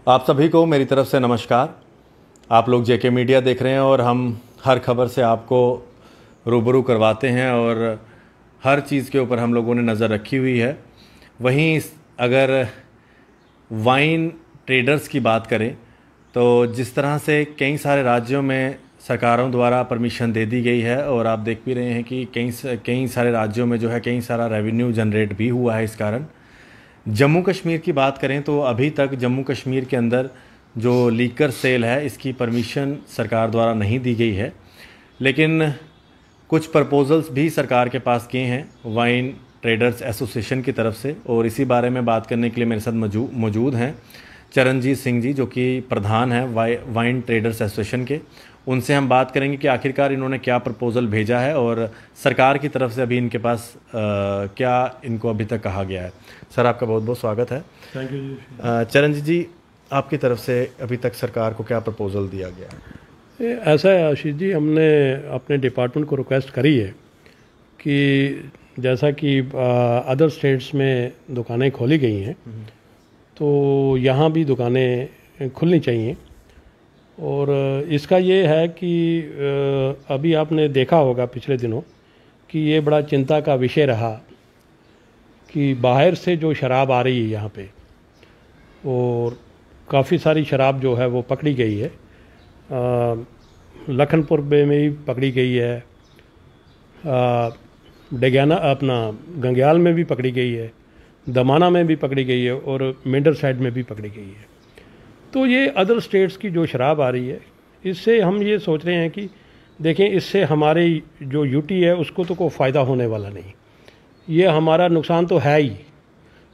आप सभी को मेरी तरफ से नमस्कार। आप लोग जेके मीडिया देख रहे हैं और हम हर खबर से आपको रूबरू करवाते हैं और हर चीज़ के ऊपर हम लोगों ने नज़र रखी हुई है। वहीं अगर वाइन ट्रेडर्स की बात करें तो जिस तरह से कई सारे राज्यों में सरकारों द्वारा परमिशन दे दी गई है और आप देख भी रहे हैं कि कई सारे राज्यों में जो है कई सारा रेवेन्यू जनरेट भी हुआ है इस कारण। जम्मू कश्मीर की बात करें तो अभी तक जम्मू कश्मीर के अंदर जो लीकर सेल है इसकी परमिशन सरकार द्वारा नहीं दी गई है, लेकिन कुछ प्रपोजल्स भी सरकार के पास किए हैं वाइन ट्रेडर्स एसोसिएशन की तरफ से। और इसी बारे में बात करने के लिए मेरे साथ मौजूद हैं चरणजीत सिंह जी, जो कि प्रधान हैं वाइन ट्रेडर्स एसोसिएशन के। उनसे हम बात करेंगे कि आखिरकार इन्होंने क्या प्रपोज़ल भेजा है और सरकार की तरफ से अभी इनके पास क्या इनको अभी तक कहा गया है। सर, आपका बहुत बहुत स्वागत है। थैंक यू जी। चरणजीत जी, आपकी तरफ से अभी तक सरकार को क्या प्रपोज़ल दिया गया है? ऐसा है आशीष जी, हमने अपने डिपार्टमेंट को रिक्वेस्ट करी है कि जैसा कि अदर स्टेट्स में दुकानें खोली गई हैं तो यहाँ भी दुकानें खुलनी चाहिए। और इसका ये है कि अभी आपने देखा होगा पिछले दिनों कि ये बड़ा चिंता का विषय रहा कि बाहर से जो शराब आ रही है यहाँ पे, और काफ़ी सारी शराब जो है वो पकड़ी गई है। लखनपुर में भी पकड़ी गई है, डेगाना अपना गंग्याल में भी पकड़ी गई है, दमाना में भी पकड़ी गई है और मेंढर साइड में भी पकड़ी गई है। तो ये अदर स्टेट्स की जो शराब आ रही है, इससे हम ये सोच रहे हैं कि देखें, इससे हमारे जो यूटी है उसको तो कोई फ़ायदा होने वाला नहीं, ये हमारा नुकसान तो है ही,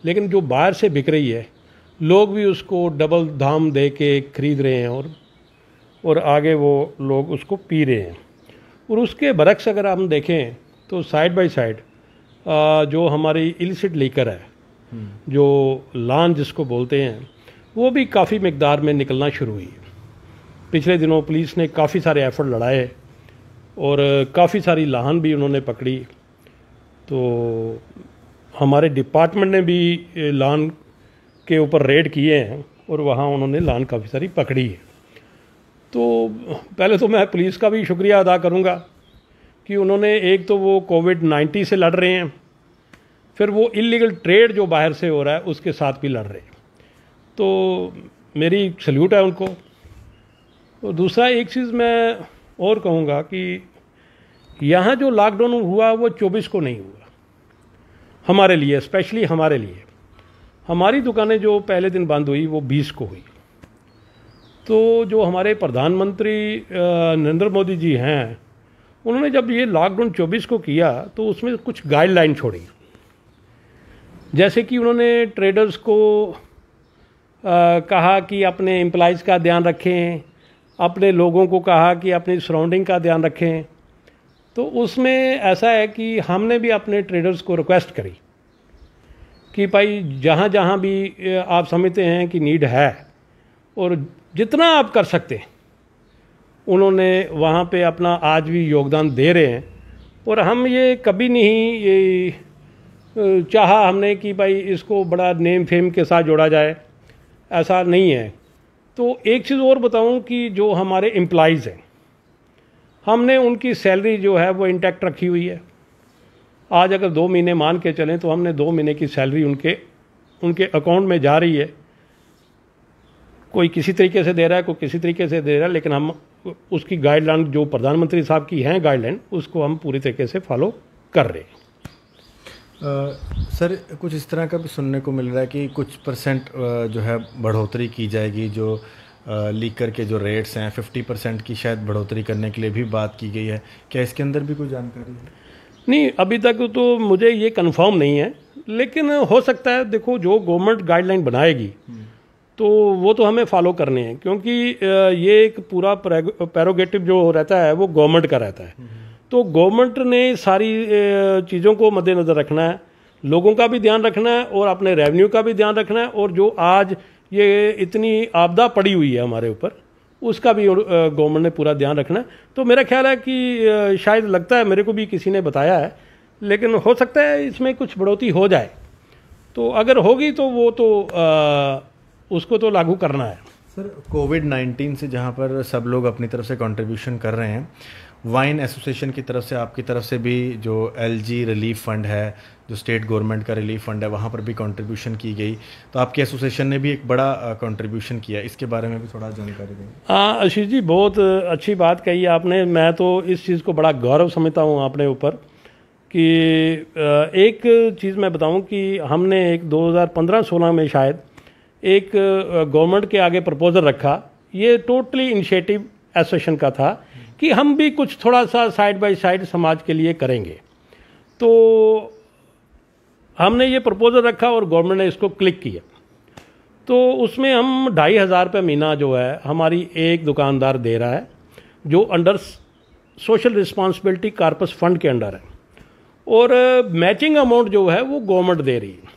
लेकिन जो बाहर से बिक रही है लोग भी उसको डबल दाम दे के ख़रीद रहे हैं और आगे वो लोग उसको पी रहे हैं। और उसके बरक्स अगर हम देखें तो साइड बाय साइड जो हमारी इलिसिट लीकर है, जो लान जिसको बोलते हैं, वो भी काफ़ी मिकदार में निकलना शुरू हुई। पिछले दिनों पुलिस ने काफ़ी सारे एफर्ट लड़ाए और काफ़ी सारी लाहन भी उन्होंने पकड़ी। तो हमारे डिपार्टमेंट ने भी लान के ऊपर रेड किए हैं और वहाँ उन्होंने लान काफ़ी सारी पकड़ी है। तो पहले तो मैं पुलिस का भी शुक्रिया अदा करूँगा कि उन्होंने एक तो वो कोविड-19 से लड़ रहे हैं, फिर वो इलीगल ट्रेड जो बाहर से हो रहा है उसके साथ भी लड़ रहे हैं। तो मेरी सल्यूट है उनको। तो दूसरा एक चीज़ मैं और कहूँगा कि यहाँ जो लॉकडाउन हुआ वो 24 को नहीं हुआ हमारे लिए, स्पेशली हमारे लिए। हमारी दुकानें जो पहले दिन बंद हुई वो 20 को हुई। तो जो हमारे प्रधानमंत्री नरेंद्र मोदी जी हैं, उन्होंने जब ये लॉकडाउन 24 को किया तो उसमें कुछ गाइडलाइन छोड़ी, जैसे कि उन्होंने ट्रेडर्स को कहा कि अपने एम्प्लॉइज़ का ध्यान रखें, अपने लोगों को कहा कि अपनी सराउंडिंग का ध्यान रखें। तो उसमें ऐसा है कि हमने भी अपने ट्रेडर्स को रिक्वेस्ट करी कि भाई जहाँ जहाँ भी आप समझते हैं कि नीड है और जितना आप कर सकते हैं, उन्होंने वहाँ पे अपना आज भी योगदान दे रहे हैं। और हम ये कभी नहीं ये चाहा हमने कि भाई इसको बड़ा नेम फेम के साथ जोड़ा जाए, ऐसा नहीं है। तो एक चीज़ और बताऊं कि जो हमारे एम्प्लॉइज़ हैं, हमने उनकी सैलरी जो है वो इंटैक्ट रखी हुई है। आज अगर 2 महीने मान के चलें तो हमने 2 महीने की सैलरी उनके अकाउंट में जा रही है। कोई किसी तरीके से दे रहा है, कोई किसी तरीके से दे रहा है, लेकिन हम उसकी गाइडलाइन जो प्रधानमंत्री साहब की हैं गाइडलाइन, उसको हम पूरी तरीके से फॉलो कर रहे हैं। सर, कुछ इस तरह का भी सुनने को मिल रहा है कि कुछ परसेंट जो है बढ़ोतरी की जाएगी, जो लीकर के जो रेट्स हैं 50% की शायद बढ़ोतरी करने के लिए भी बात की गई है। क्या इसके अंदर भी कोई जानकारी है? नहीं, अभी तक तो मुझे ये कंफर्म नहीं है, लेकिन हो सकता है। देखो, जो गवर्नमेंट गाइडलाइन बनाएगी तो वो तो हमें फॉलो करने हैं, क्योंकि ये एक पूरा प्रेरोगेटिव जो रहता है वो गवर्नमेंट का रहता है। तो गवर्नमेंट ने सारी चीज़ों को मद्देनज़र रखना है, लोगों का भी ध्यान रखना है और अपने रेवेन्यू का भी ध्यान रखना है। और जो आज ये इतनी आपदा पड़ी हुई है हमारे ऊपर, उसका भी गवर्नमेंट ने पूरा ध्यान रखना है। तो मेरा ख्याल है कि शायद लगता है, मेरे को भी किसी ने बताया है, लेकिन हो सकता है इसमें कुछ बढ़ोतरी हो जाए। तो अगर होगी तो वो तो उसको तो लागू करना है। सर, कोविड-19 से जहाँ पर सब लोग अपनी तरफ से कंट्रीब्यूशन कर रहे हैं, वाइन एसोसिएशन की तरफ से, आपकी तरफ से भी जो एलजी रिलीफ फंड है, जो स्टेट गवर्नमेंट का रिलीफ फंड है, वहाँ पर भी कंट्रीब्यूशन की गई, तो आपकी एसोसिएशन ने भी एक बड़ा कंट्रीब्यूशन किया, इसके बारे में भी थोड़ा जानकारी दें। आशीष जी, बहुत अच्छी बात कही आपने। मैं तो इस चीज़ को बड़ा गौरव समझता हूँ अपने ऊपर कि एक चीज़ मैं बताऊँ कि हमने एक 2015-16 में शायद एक गवर्नमेंट के आगे प्रपोजल रखा, ये टोटली इनिशिएटिव एसोसिएशन का था कि हम भी कुछ थोड़ा सा साइड बाय साइड समाज के लिए करेंगे। तो हमने ये प्रपोजल रखा और गवर्नमेंट ने इसको क्लिक किया। तो उसमें हम 2500 रुपये महीना जो है हमारी एक दुकानदार दे रहा है, जो under social responsibility corpus fund के अंडर है, और मैचिंग अमाउंट जो है वो गवर्नमेंट दे रही है।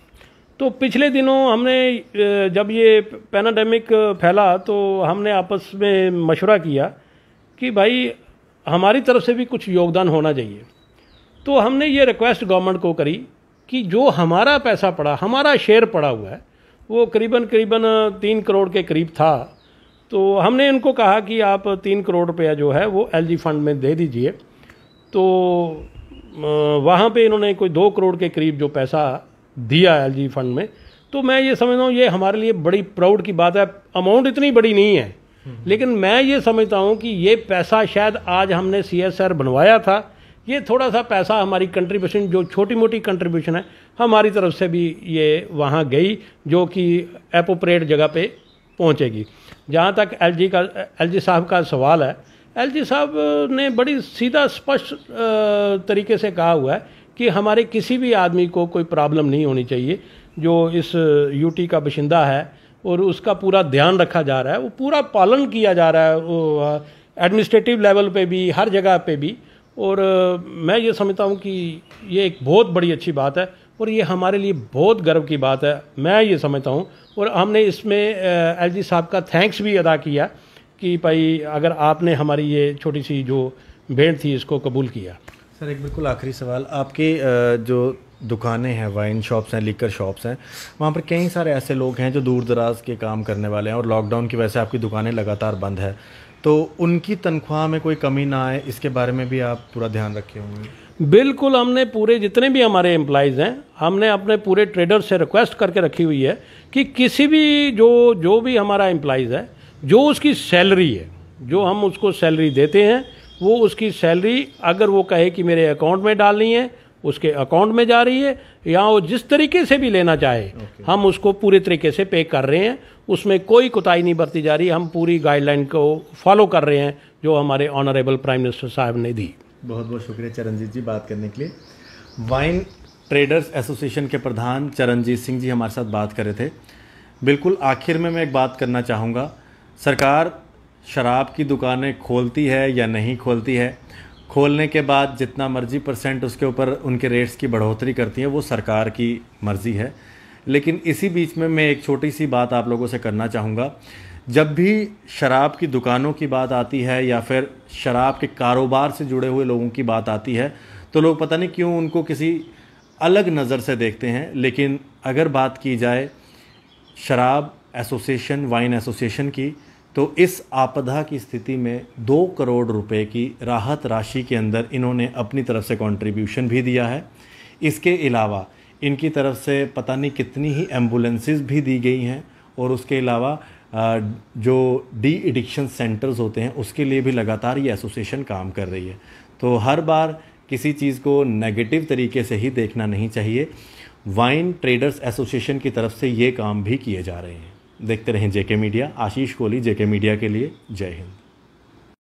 तो पिछले दिनों हमने जब ये पैंडेमिक फैला तो हमने आपस में मशवरा किया कि भाई हमारी तरफ से भी कुछ योगदान होना चाहिए। तो हमने ये रिक्वेस्ट गवर्नमेंट को करी कि जो हमारा पैसा पड़ा, हमारा शेयर पड़ा हुआ है, वो करीबन 3 करोड़ के करीब था। तो हमने इनको कहा कि आप 3 करोड़ रुपया जो है वो एलजी फंड में दे दीजिए। तो वहाँ पे इन्होंने कोई 2 करोड़ के करीब जो पैसा दिया एलजी फंड में। तो मैं ये समझता हूँ ये हमारे लिए बड़ी प्राउड की बात है। अमाउंट इतनी बड़ी नहीं है, लेकिन मैं ये समझता हूँ कि ये पैसा शायद आज हमने CSR बनवाया था, ये थोड़ा सा पैसा हमारी कंट्रीब्यूशन, जो छोटी मोटी कंट्रीब्यूशन है हमारी तरफ से भी ये वहाँ गई, जो कि एप्रोप्रिएट जगह पे पहुँचेगी। जहाँ तक एलजी साहब का सवाल है, एलजी साहब ने बड़ी सीधा स्पष्ट तरीके से कहा हुआ है कि हमारे किसी भी आदमी को कोई प्रॉब्लम नहीं होनी चाहिए जो इस यूटी का बाशिंदा है, और उसका पूरा ध्यान रखा जा रहा है, वो पूरा पालन किया जा रहा है, वो एडमिनिस्ट्रेटिव लेवल पे भी, हर जगह पे भी। और मैं ये समझता हूँ कि ये एक बहुत बड़ी अच्छी बात है और ये हमारे लिए बहुत गर्व की बात है, मैं ये समझता हूँ। और हमने इसमें एलजी साहब का थैंक्स भी अदा किया कि भाई अगर आपने हमारी ये छोटी सी जो भेंट थी इसको कबूल किया। सर, एक बिल्कुल आखिरी सवाल, आपके जो दुकानें हैं, वाइन शॉप्स हैं, लिकर शॉप्स हैं, वहाँ पर कई सारे ऐसे लोग हैं जो दूर दराज के काम करने वाले हैं और लॉकडाउन की वजह से आपकी दुकानें लगातार बंद है, तो उनकी तनख्वाह में कोई कमी ना आए, इसके बारे में भी आप पूरा ध्यान रखे होंगे? बिल्कुल, हमने पूरे जितने भी हमारे एम्प्लॉइज़ हैं, हमने अपने पूरे ट्रेडर से रिक्वेस्ट करके रखी हुई है कि किसी भी जो भी हमारा एम्प्लॉइज़ है, जो उसकी सैलरी है, जो हम उसको सैलरी देते हैं, वो उसकी सैलरी अगर वो कहे कि मेरे अकाउंट में डालनी है, उसके अकाउंट में जा रही है, या वो जिस तरीके से भी लेना चाहे हम उसको पूरे तरीके से पे कर रहे हैं, उसमें कोई कोताही नहीं बरती जा रही। हम पूरी गाइडलाइन को फॉलो कर रहे हैं जो हमारे ऑनरेबल प्राइम मिनिस्टर साहब ने दी। बहुत बहुत शुक्रिया चरणजीत जी बात करने के लिए। वाइन ट्रेडर्स एसोसिएशन के प्रधान चरणजीत सिंह जी हमारे साथ बात कर रहे थे। बिल्कुल आखिर में मैं एक बात करना चाहूँगा, सरकार शराब की दुकानें खोलती है या नहीं खोलती है, खोलने के बाद जितना मर्जी % उसके ऊपर उनके रेट्स की बढ़ोतरी करती है, वो सरकार की मर्ज़ी है। लेकिन इसी बीच में मैं एक छोटी सी बात आप लोगों से करना चाहूँगा, जब भी शराब की दुकानों की बात आती है या फिर शराब के कारोबार से जुड़े हुए लोगों की बात आती है, तो लोग पता नहीं क्यों उनको किसी अलग नज़र से देखते हैं। लेकिन अगर बात की जाए शराब एसोसिएशन, वाइन एसोसिएशन की, तो इस आपदा की स्थिति में 2 करोड़ रुपए की राहत राशि के अंदर इन्होंने अपनी तरफ से कंट्रीब्यूशन भी दिया है। इसके अलावा इनकी तरफ से पता नहीं कितनी ही एम्बुलेंसेस भी दी गई हैं, और उसके अलावा जो डी एडिक्शन सेंटर्स होते हैं उसके लिए भी लगातार ये एसोसिएशन काम कर रही है। तो हर बार किसी चीज़ को नेगेटिव तरीके से ही देखना नहीं चाहिए। वाइन ट्रेडर्स एसोसिएशन की तरफ से ये काम भी किए जा रहे हैं। देखते रहें जेके मीडिया। आशीष कोहली, जेके मीडिया के लिए, जय हिंद।